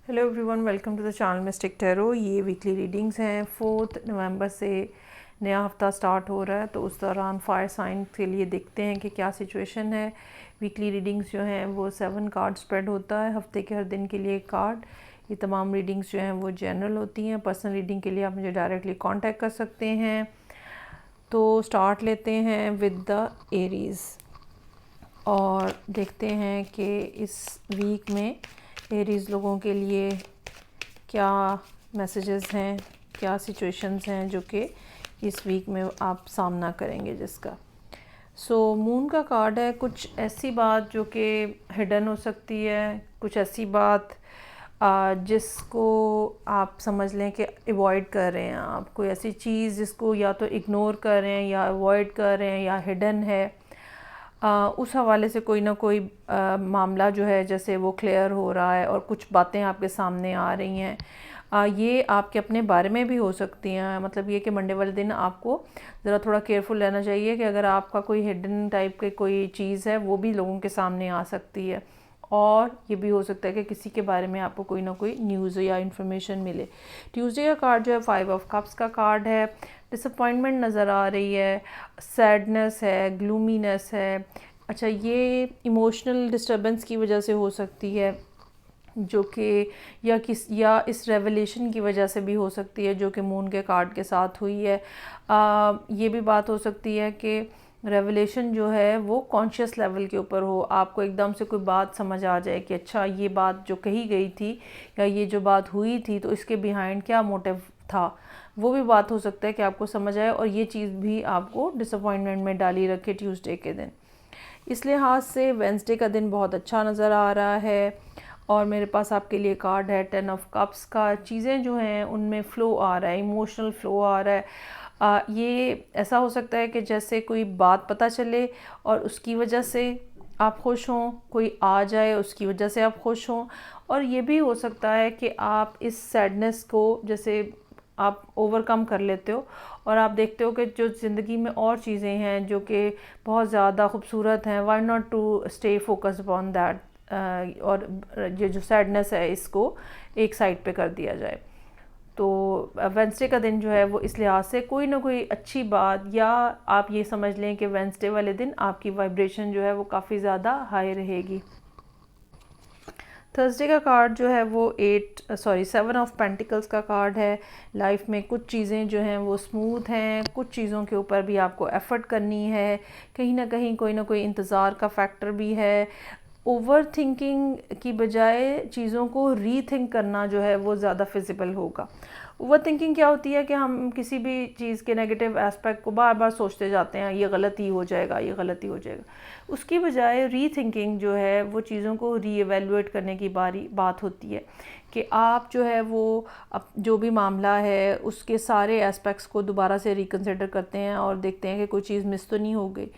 Hello everyone, welcome to the channel mystic tarot. ये weekly readings हैं। 4 नवंबर से नया हफ्ता स्टार्ट हो रहा है, तो उस दौरान फायर साइन के लिए देखते हैं कि क्या सिचुएशन है। वीकली रीडिंग्स जो हैं वो 7 कार्ड स्प्रेड होता है, हफ्ते के हर दिन के लिए एक कार्ड। ये तमाम रीडिंग्स जो हैं वो जनरल होती हैं। पर्सनल रीडिंग के लिए आप मुझे डायरेक्टली कॉन्टेक्ट कर सकते हैं। तो स्टार्ट लेते हैं विद द एरीज़ और देखते हैं कि इस वीक में एरीज़ लोगों के लिए क्या मैसेजेस हैं, क्या सिचुएशंस हैं जो कि इस वीक में आप सामना करेंगे जिसका। मून का कार्ड है। कुछ ऐसी बात जो कि हिडन हो सकती है, कुछ ऐसी बात जिसको आप समझ लें कि अवॉइड कर रहे हैं आप। कोई ऐसी चीज़ जिसको या तो इग्नोर कर रहे हैं या अवॉइड कर रहे हैं या हिडन है। उस हवाले से कोई ना कोई मामला जो है जैसे वो क्लियर हो रहा है और कुछ बातें आपके सामने आ रही हैं। ये आपके अपने बारे में भी हो सकती हैं। मतलब ये कि मंडे वाले दिन आपको ज़रा थोड़ा केयरफुल रहना चाहिए कि अगर आपका कोई हिडन टाइप की कोई चीज़ है वो भी लोगों के सामने आ सकती है। और ये भी हो सकता है कि किसी के बारे में आपको कोई ना कोई न्यूज़ या इन्फॉर्मेशन मिले। ट्यूसडे का कार्ड जो है 5 ऑफ कप्स का कार्ड है। डिसअपॉइंटमेंट नज़र आ रही है, सैडनेस है, ग्लूमीनेस है। अच्छा, ये इमोशनल डिस्टर्बेंस की वजह से हो सकती है जो कि या इस रेवलेशन की वजह से भी हो सकती है जो कि मून के कार्ड के साथ हुई है। ये भी बात हो सकती है कि रेवलेशन जो है वो कॉन्शियस लेवल के ऊपर हो। आपको एकदम से कोई बात समझ आ जाए कि अच्छा ये बात जो कही गई थी या ये जो बात हुई थी तो इसके बिहाइंड क्या मोटिव था, वो भी बात हो सकता है कि आपको समझ आए और ये चीज़ भी आपको डिसअपॉइंटमेंट में डाली रखे ट्यूसडे के दिन। इस लिहाज से वेंसडे का दिन बहुत अच्छा नज़र आ रहा है। और मेरे पास आपके लिए कार्ड है 10 ऑफ कप्स का। चीज़ें जो हैं उनमें फ़्लो आ रहा है, इमोशनल फ़्लो आ रहा है। ये ऐसा हो सकता है कि जैसे कोई बात पता चले और उसकी वजह से आप खुश हों, कोई आ जाए उसकी वजह से आप खुश हों। और ये भी हो सकता है कि आप इस सैडनेस को जैसे आप ओवरकम कर लेते हो और आप देखते हो कि जो ज़िंदगी में और चीज़ें हैं जो कि बहुत ज़्यादा खूबसूरत हैं, why not to stay focused upon that. और ये जो सैडनेस है इसको एक साइड पे कर दिया जाए। तो वेंसडे का दिन जो है वो इस लिहाज से कोई ना कोई अच्छी बात, या आप ये समझ लें कि वेंसडे वाले दिन आपकी वाइब्रेशन जो है वो काफ़ी ज़्यादा हाई रहेगी। थर्सडे का कार्ड जो है वो 7 ऑफ पेंटिकल्स का कार्ड है। लाइफ में कुछ चीज़ें जो हैं वो स्मूथ हैं, कुछ चीज़ों के ऊपर भी आपको एफ़र्ट करनी है। कहीं ना कहीं कोई ना कोई इंतज़ार का फैक्टर भी है। ओवर थिंकिंग की बजाय चीज़ों को रीथिंक करना जो है वो ज़्यादा फिजिबल होगा। ओवर थिंकिंग क्या होती है कि हम किसी भी चीज़ के नेगेटिव एस्पेक्ट को बार बार सोचते जाते हैं, ये गलती हो जाएगा, ये गलती हो जाएगा। उसकी बजाय रीथिंकिंग जो है वो चीज़ों को रीएवेलुएट करने की बात होती है कि आप जो है वो अब जो भी मामला है उसके सारे एस्पेक्ट्स को दोबारा से रिकन्सिडर करते हैं और देखते हैं कि कोई चीज़ मिस तो नहीं हो गई।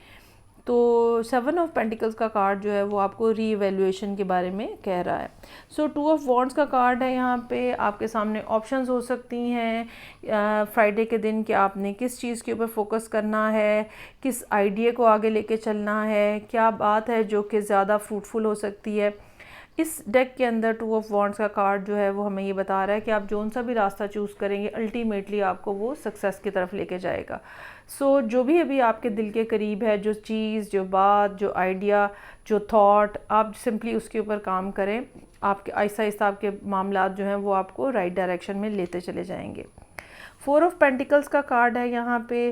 तो 7 ऑफ पेंटिकल्स का कार्ड जो है वो आपको रीइवैल्यूएशन के बारे में कह रहा है। 2 ऑफ वॉन्ड्स का कार्ड है। यहाँ पे आपके सामने ऑप्शंस हो सकती हैं फ्राइडे के दिन कि आपने किस चीज़ के ऊपर फोकस करना है, किस आइडिया को आगे लेके चलना है, क्या बात है जो कि ज़्यादा फ्रूटफुल हो सकती है। इस डेक के अंदर 2 ऑफ वॉन्ड्स का कार्ड जो है वो हमें ये बता रहा है कि आप जौन सा भी रास्ता चूज़ करेंगे अल्टीमेटली आपको वो सक्सेस की तरफ लेके जाएगा। जो भी अभी आपके दिल के करीब है, जो चीज़, जो बात, जो आइडिया, जो थॉट, आप सिंपली उसके ऊपर काम करें। आपके आहिस्ता आहिस्ता आपके मामलात जो हैं वो आपको राइट डायरेक्शन में लेते चले जाएंगे। 4 ऑफ पेंटिकल्स का कार्ड है यहाँ पे।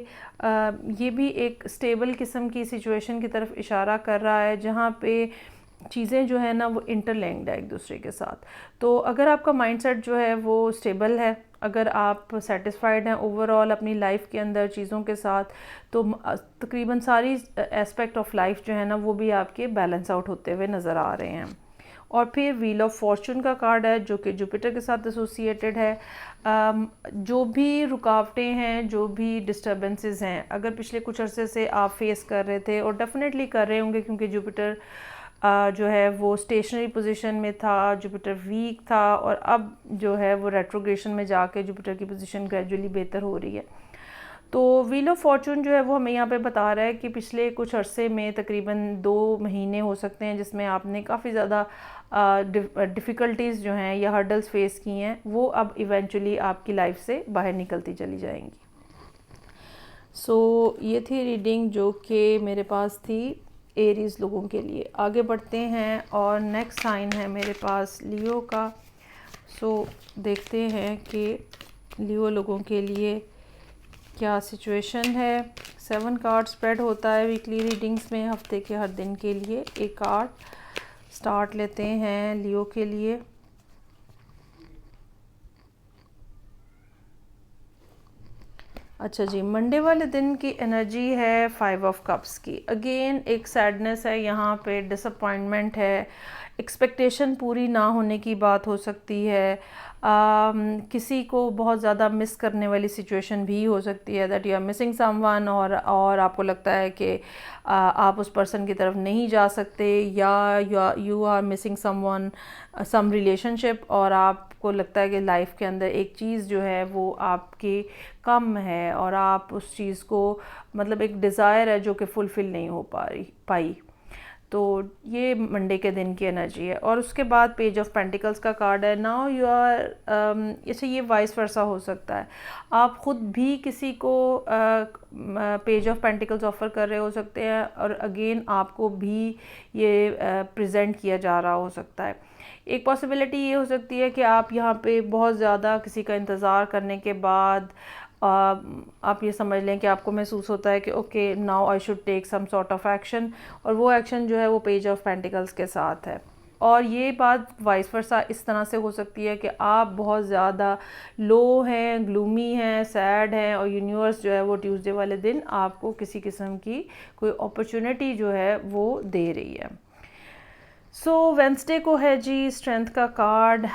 ये भी एक स्टेबल किस्म की सिचुएशन की तरफ इशारा कर रहा है जहाँ पे चीज़ें जो है ना वो इंटरलिंक्ड है एक दूसरे के साथ। तो अगर आपका माइंडसेट जो है वो स्टेबल है, अगर आप सेटिस्फाइड हैं ओवरऑल अपनी लाइफ के अंदर चीज़ों के साथ, तो तकरीबन सारी एस्पेक्ट ऑफ लाइफ जो है ना वो भी आपके बैलेंस आउट होते हुए नज़र आ रहे हैं। और फिर व्हील ऑफ फॉर्चून का कार्ड है जो कि जुपिटर के साथ एसोसिएटेड है। जो भी रुकावटें हैं, जो भी डिस्टर्बेंसेस हैं, अगर पिछले कुछ अरसे से आप फेस कर रहे थे और डेफिनेटली कर रहे होंगे क्योंकि जुपिटर जो है वो स्टेशनरी पोजीशन में था, जुपिटर वीक था और अब जो है वो रेट्रोग्रेशन में जाके जुपिटर की पोजीशन ग्रेजुअली बेहतर हो रही है। तो व्हील ऑफ फॉर्चून जो है वो हमें यहाँ पे बता रहा है कि पिछले कुछ अरसे में तकरीबन 2 महीने हो सकते हैं जिसमें आपने काफ़ी ज़्यादा डिफ़िकल्टीज़ जो हैं या हर्डल्स फेस की हैं, वो अब इवेंचुअली आपकी लाइफ से बाहर निकलती चली जाएंगी। सो ये थी रीडिंग जो कि मेरे पास थी एरीज़ लोगों के लिए। आगे बढ़ते हैं और नेक्स्ट साइन है मेरे पास लियो का। सो देखते हैं कि लियो लोगों के लिए क्या सिचुएशन है। 7 कार्ड स्प्रेड होता है वीकली रीडिंग्स में, हफ्ते के हर दिन के लिए एक कार्ड स्टार्ट लेते हैं लियो के लिए। अच्छा जी, मंडे वाले दिन की एनर्जी है 5 ऑफ कप्स की। अगेन एक सैडनेस है यहाँ पे, डिसअपॉइंटमेंट है, एक्सपेक्टेशन पूरी ना होने की बात हो सकती है। किसी को बहुत ज़्यादा मिस करने वाली सिचुएशन भी हो सकती है, that you are missing someone, और आपको लगता है कि आप उस पर्सन की तरफ नहीं जा सकते, या you are missing someone, some relationship, और आपको लगता है कि लाइफ के अंदर एक चीज़ जो है वो आपकी कम है और आप उस चीज़ को, मतलब एक डिज़ायर है जो कि फुलफ़िल नहीं हो पाई। तो ये मंडे के दिन की एनर्जी है। और उसके बाद पेज ऑफ पेंटिकल्स का कार्ड है। नाउ यू आर, जैसे ये वाइस वर्सा हो सकता है, आप ख़ुद भी किसी को पेज ऑफ पेंटिकल्स ऑफ़र कर रहे हो सकते हैं, और अगेन आपको भी ये प्रेजेंट किया जा रहा हो सकता है। एक पॉसिबिलिटी ये हो सकती है कि आप यहाँ पे बहुत ज़्यादा किसी का इंतज़ार करने के बाद आप ये समझ लें कि आपको महसूस होता है कि okay now I should take some sort of action, और वो एक्शन जो है वो पेज ऑफ पेंटिकल्स के साथ है। और ये बात वाइस वर्सा इस तरह से हो सकती है कि आप बहुत ज़्यादा लो हैं, ग्लूमी हैं, सैड हैं, और यूनिवर्स जो है वो ट्यूसडे वाले दिन आपको किसी किस्म की कोई अपॉर्चुनिटी जो है वो दे रही है। सो वेंसडे को है जी स्ट्रेंथ का कार्ड।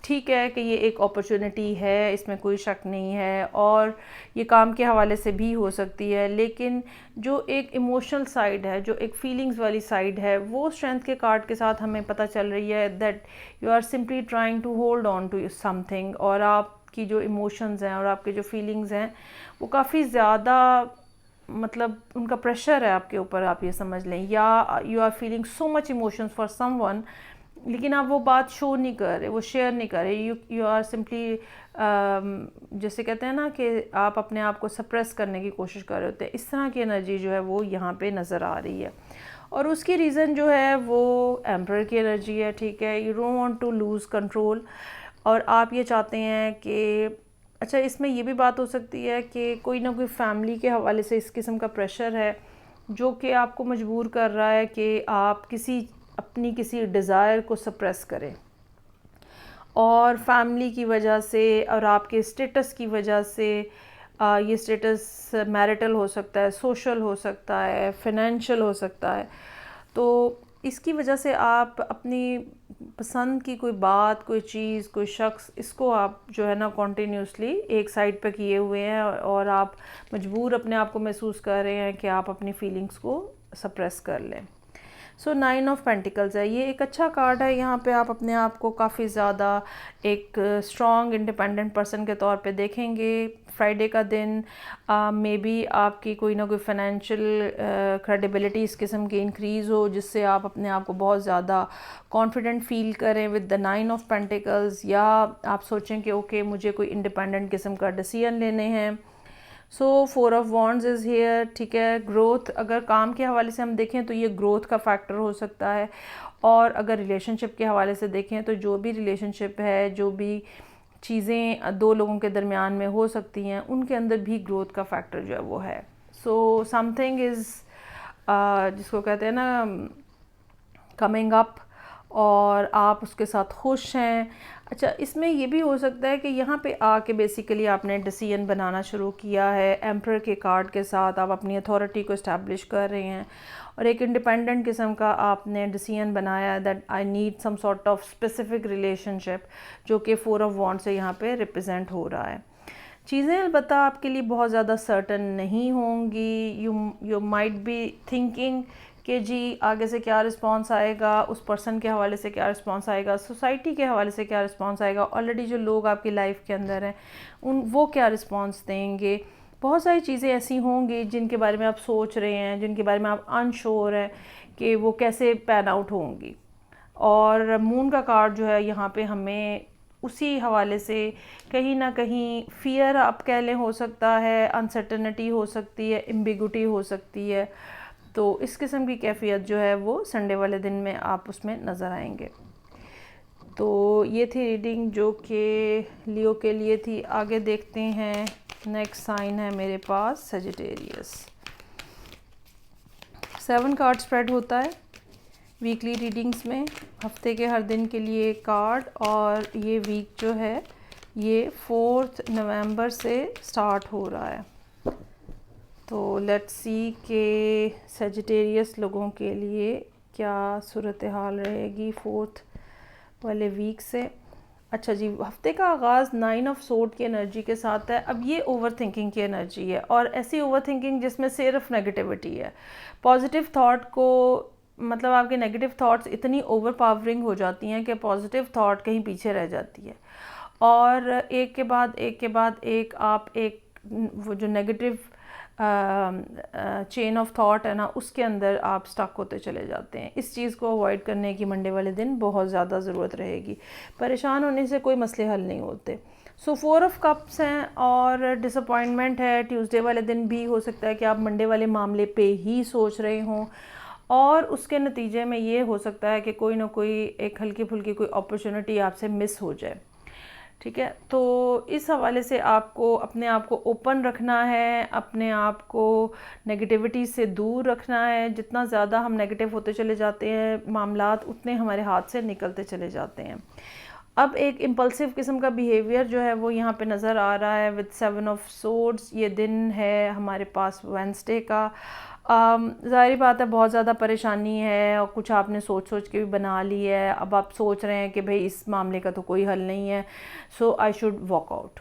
ठीक है कि ये एक अपॉर्चुनिटी है, इसमें कोई शक नहीं है, और ये काम के हवाले से भी हो सकती है, लेकिन जो एक इमोशनल साइड है, जो एक फीलिंग्स वाली साइड है, वो स्ट्रेंथ के कार्ड के साथ हमें पता चल रही है that you are simply trying to hold on to something, और आपकी जो इमोशंस हैं और आपके जो फीलिंग्स हैं वो काफ़ी ज़्यादा, मतलब उनका प्रेशर है आपके ऊपर, आप ये समझ लें, या you are feeling so much emotions for someone, लेकिन आप वो बात शो नहीं कर रहे, वो शेयर नहीं कर रहे, यू आर सिंपली, जैसे कहते हैं ना कि आप अपने आप को सप्रेस करने की कोशिश कर रहे होते हैं। इस तरह की एनर्जी जो है वो यहाँ पे नज़र आ रही है, और उसकी रीज़न जो है वो एम्परर की एनर्जी है। ठीक है, you don't want to lose control, और आप ये चाहते हैं कि, अच्छा इसमें ये भी बात हो सकती है कि कोई ना कोई फैमिली के हवाले से इस किस्म का प्रेशर है जो कि आपको मजबूर कर रहा है कि आप अपनी किसी डिज़ायर को सप्रेस करें, और फैमिली की वजह से और आपके स्टेटस की वजह से, ये स्टेटस मैरिटल हो सकता है, सोशल हो सकता है, फाइनेंशियल हो सकता है, तो इसकी वजह से आप अपनी पसंद की कोई बात, कोई चीज़, कोई शख्स, इसको आप जो है ना कॉन्टीन्यूसली एक साइड पे किए हुए हैं, और आप मजबूर अपने आप को महसूस कर रहे हैं कि आप अपनी फीलिंग्स को सप्रेस कर लें। सो 9 ऑफ पेंटिकल्स है, ये एक अच्छा कार्ड है। यहाँ पे आप अपने आप को काफ़ी ज़्यादा एक स्ट्रॉन्ग इंडिपेंडेंट पर्सन के तौर पे देखेंगे। फ्राइडे का दिन मे बी आपकी कोई ना कोई फाइनेंशियल क्रेडिबिलिटी इस किस्म की इंक्रीज़ हो, जिससे आप अपने आप को बहुत ज़्यादा कॉन्फिडेंट फील करें विद द 9 ऑफ पेंटिकल्स, या आप सोचें कि ओके मुझे कोई इंडिपेंडेंट किस्म का डिसीजन लेने हैं। सो 4 ऑफ वॉन्ड्स इज़ हेयर। ठीक है, ग्रोथ, अगर काम के हवाले से हम देखें तो ये ग्रोथ का फैक्टर हो सकता है, और अगर रिलेशनशिप के हवाले से देखें तो जो भी रिलेशनशिप है, जो भी चीज़ें दो लोगों के दरमियान में हो सकती हैं, उनके अंदर भी ग्रोथ का फैक्टर जो है वो है। सो समथिंग इज़, जिसको कहते हैं ना कमिंग अप, और आप उसके साथ खुश हैं। अच्छा, इसमें ये भी हो सकता है कि यहाँ पे आके बेसिकली आपने डिसीजन बनाना शुरू किया है। एम्परर के कार्ड के साथ आप अपनी अथॉरिटी को इस्टेब्लिश कर रहे हैं, और एक इंडिपेंडेंट किस्म का आपने डिसीजन बनाया that I need some sort of specific relationship, जो कि 4 ऑफ वॉन्ड से यहाँ पे रिप्रेजेंट हो रहा है। चीज़ें अलबत्ता आपके लिए बहुत ज़्यादा सर्टन नहीं होंगी। यू माइट बी थिंकिंग कि जी आगे से क्या रिस्पांस आएगा, उस पर्सन के हवाले से क्या रिस्पांस आएगा, सोसाइटी के हवाले से क्या रिस्पांस आएगा, ऑलरेडी जो लोग आपकी लाइफ के अंदर हैं वो क्या रिस्पांस देंगे। बहुत सारी चीज़ें ऐसी होंगी जिनके बारे में आप सोच रहे हैं, जिनके बारे में आप अनश्योर हैं कि वो कैसे पैन आउट होंगी। और मून का कार्ड जो है यहाँ पे हमें उसी हवाले से कहीं ना कहीं फियर आप कह लें हो सकता है, अनसर्टनिटी हो सकती है, एम्बिगुटी हो सकती है। तो इस किस्म की कैफियत जो है वो संडे वाले दिन में आप उसमें नज़र आएंगे। तो ये थी रीडिंग जो कि लियो के लिए थी। आगे देखते हैं, नेक्स्ट साइन है मेरे पास सजिटेरियस। 7 कार्ड स्प्रेड होता है वीकली रीडिंग्स में, हफ्ते के हर दिन के लिए कार्ड। और ये वीक जो है ये 4 नवंबर से स्टार्ट हो रहा है। तो लेट्स सी के सजिटेरियस लोगों के लिए क्या सूरत हाल रहेगी 4 वाले वीक से। अच्छा जी, हफ्ते का आगाज़ 9 ऑफ सोर्ड की एनर्जी के साथ है। अब ये ओवर थिंकिंग की एनर्जी है, और ऐसी ओवर थिंकिंग जिसमें सिर्फ नेगेटिविटी है। पॉजिटिव थॉट को मतलब आपके नेगेटिव थॉट्स इतनी ओवर पावरिंग हो जाती हैं कि पॉजिटिव थॉट कहीं पीछे रह जाती है, और एक के बाद एक आप एक वो जो नेगेटिव चेन ऑफ थॉट है ना, उसके अंदर आप स्टक होते चले जाते हैं। इस चीज़ को अवॉइड करने की मंडे वाले दिन बहुत ज़्यादा ज़रूरत रहेगी। परेशान होने से कोई मसले हल नहीं होते। सो 4 ऑफ कप्स हैं और डिसअपॉइंटमेंट है। ट्यूसडे वाले दिन भी हो सकता है कि आप मंडे वाले मामले पे ही सोच रहे हों, और उसके नतीजे में ये हो सकता है कि कोई ना कोई एक हल्की फुल्की कोई अपॉर्चुनिटी आपसे मिस हो जाए। ठीक है, तो इस हवाले से आपको अपने आप को ओपन रखना है, अपने आप को नेगेटिविटी से दूर रखना है। जितना ज़्यादा हम नेगेटिव होते चले जाते हैं मामलात, उतने हमारे हाथ से निकलते चले जाते हैं। अब एक इम्पल्सिव किस्म का बिहेवियर जो है वो यहाँ पे नज़र आ रहा है विद 7 ऑफ सोर्ड्स। ये दिन है हमारे पास वेडनेसडे का। ज़ाहिर बात है बहुत ज़्यादा परेशानी है, और कुछ आपने सोच के भी बना ली है। अब आप सोच रहे हैं कि भाई इस मामले का तो कोई हल नहीं है, सो आई शुड वॉक आउट।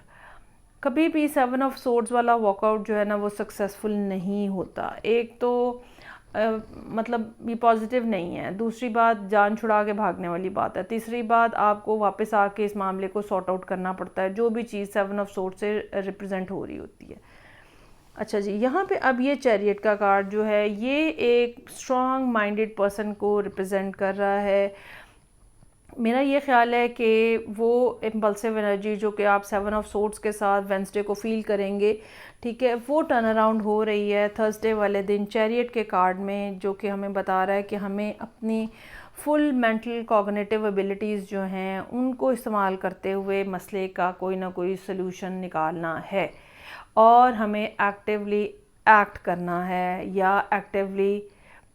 कभी भी 7 ऑफ सोर्ड्स वाला वॉकआउट जो है ना वो सक्सेसफुल नहीं होता। एक तो मतलब ये पॉजिटिव नहीं है, दूसरी बात जान छुड़ा के भागने वाली बात है, तीसरी बात आपको वापस आके इस मामले को सॉर्ट आउट करना पड़ता है, जो भी चीज़ 7 ऑफ सोर्ड्स से रिप्रेजेंट हो रही होती है। अच्छा जी, यहाँ पे अब ये चैरियट का कार्ड जो है ये एक स्ट्रॉन्ग माइंडेड पर्सन को रिप्रेजेंट कर रहा है। मेरा ये ख्याल है कि वो इम्पल्सिव एनर्जी जो कि आप 7 ऑफ सोर्ड्स के साथ वेडनेसडे को फील करेंगे, ठीक है, वो टर्न अराउंड हो रही है थर्सडे वाले दिन चैरियट के कार्ड में, जो कि हमें बता रहा है कि हमें अपनी फुल मेंटल कॉग्निटिव एबिलिटीज़ जो हैं उनको इस्तेमाल करते हुए मसले का कोई ना कोई सलूशन निकालना है, और हमें एक्टिवली एक्ट करना है या एक्टिवली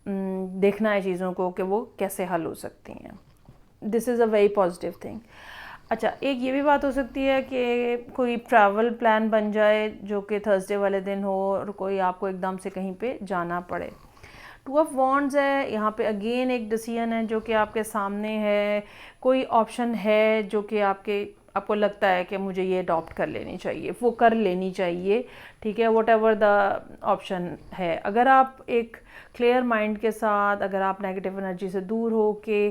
देखना है चीज़ों को कि वो कैसे हल हो सकती हैं। This is a very positive thing. अच्छा, एक ये भी बात हो सकती है कि कोई ट्रैवल प्लान बन जाए जो कि थर्सडे वाले दिन हो, और कोई आपको एकदम से कहीं पे जाना पड़े। 2 ऑफ वॉन्ड्स है यहाँ पे, अगेन एक डिसीजन है जो कि आपके सामने है। कोई ऑप्शन है जो कि आपको लगता है कि मुझे ये अडॉप्ट कर लेनी चाहिए, वो कर लेनी चाहिए, ठीक है, वट एवर द ऑप्शन है। अगर आप एक क्लियर माइंड के साथ, अगर आप नेगेटिव एनर्जी से दूर हो के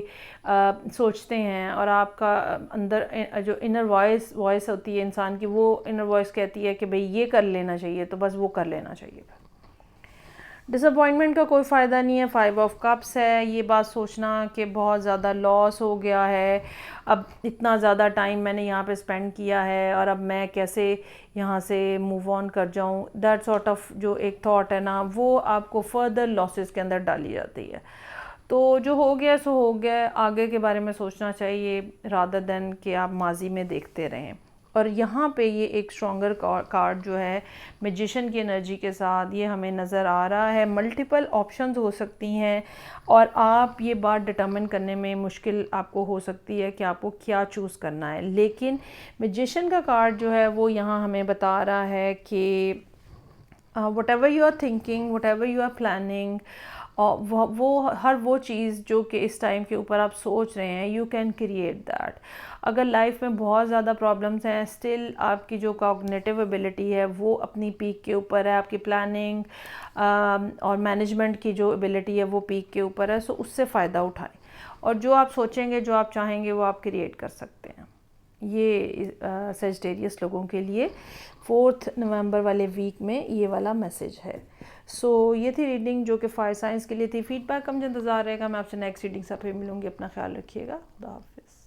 सोचते हैं, और आपका अंदर जो इनर वॉइस होती है इंसान की, वो इनर वॉइस कहती है कि भाई ये कर लेना चाहिए, तो बस वो कर लेना चाहिए। डिसअपॉइंटमेंट का कोई फ़ायदा नहीं है। 5 ऑफ कप्स है, ये बात सोचना कि बहुत ज़्यादा लॉस हो गया है, अब इतना ज़्यादा टाइम मैंने यहाँ पे स्पेंड किया है और अब मैं कैसे यहाँ से मूव ऑन कर जाऊँ, दैट सॉर्ट ऑफ जो एक थॉट है ना, वो आपको फर्दर लॉसेस के अंदर डाली जाती है। तो जो हो गया सो हो गया, आगे के बारे में सोचना चाहिए रादर देन कि आप माजी में देखते रहें। और यहाँ पे ये एक स्ट्रॉन्गर कार्ड जो है मैजिशियन की एनर्जी के साथ ये हमें नज़र आ रहा है। मल्टीपल ऑप्शंस हो सकती हैं, और आप ये बात डिटर्मिन करने में मुश्किल आपको हो सकती है कि आपको क्या चूज़ करना है। लेकिन मैजिशियन का कार्ड जो है वो यहाँ हमें बता रहा है कि whatever you are thinking, whatever you are planning, और वो हर वो चीज़ जो कि इस टाइम के ऊपर आप सोच रहे हैं, यू कैन क्रिएट दैट। अगर लाइफ में बहुत ज़्यादा प्रॉब्लम्स हैं, स्टिल आपकी जो कॉग्निटिव एबिलिटी है वो अपनी पीक के ऊपर है, आपकी प्लानिंग और मैनेजमेंट की जो एबिलिटी है वो पीक के ऊपर है। सो उससे फ़ायदा उठाएं और जो आप सोचेंगे, जो आप चाहेंगे, वो आप क्रिएट कर सकते हैं। ये सेजिटेरियस लोगों के लिए 4 नवंबर वाले वीक में ये वाला मैसेज है। सो ये थी रीडिंग जो कि फायर साइंस के लिए थी। फीडबैक का मुझे इंतज़ार रहेगा। मैं आपसे नेक्स्ट रीडिंग से फिर मिलूँगी। अपना ख्याल रखिएगा। खुदा हाफिज़।